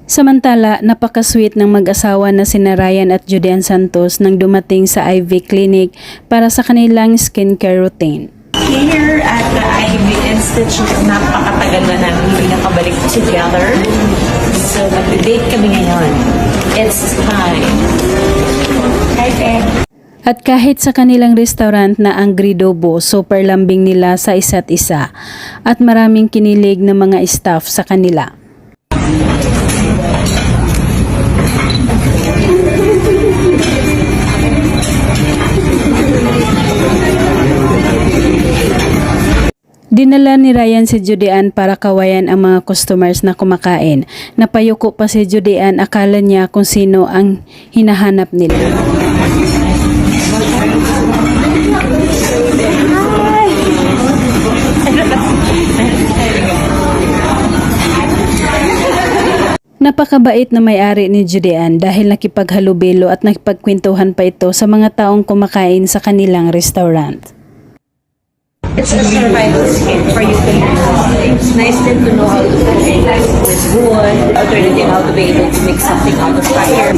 Samantala, napaka-sweet ng mag-asawa na sina Ryan at Judean Santos nang dumating sa IV Clinic para sa kanilang skincare routine. Here at the IV Institute, napakatagal na namin hindi nakabalik together. So, mag-date kami ngayon. It's time. Hi, Ted. At kahit sa kanilang restaurant na ang Gridobo, super lambing nila sa isa't isa at maraming kinilig ng mga staff sa kanila. Dinala ni Ryan si Judean para kawayan ang mga customers na kumakain. Napayuko pa si Judean, akala niya kung sino ang hinahanap nila. Napakabait na may-ari ni Judean dahil nakipaghalubilo at nakipagkwentuhan pa ito sa mga taong kumakain sa kanilang restaurant. It's a survival skill for you to learn. It's nice then to know how to cook with wood, alternative how to be able to make something out of fire.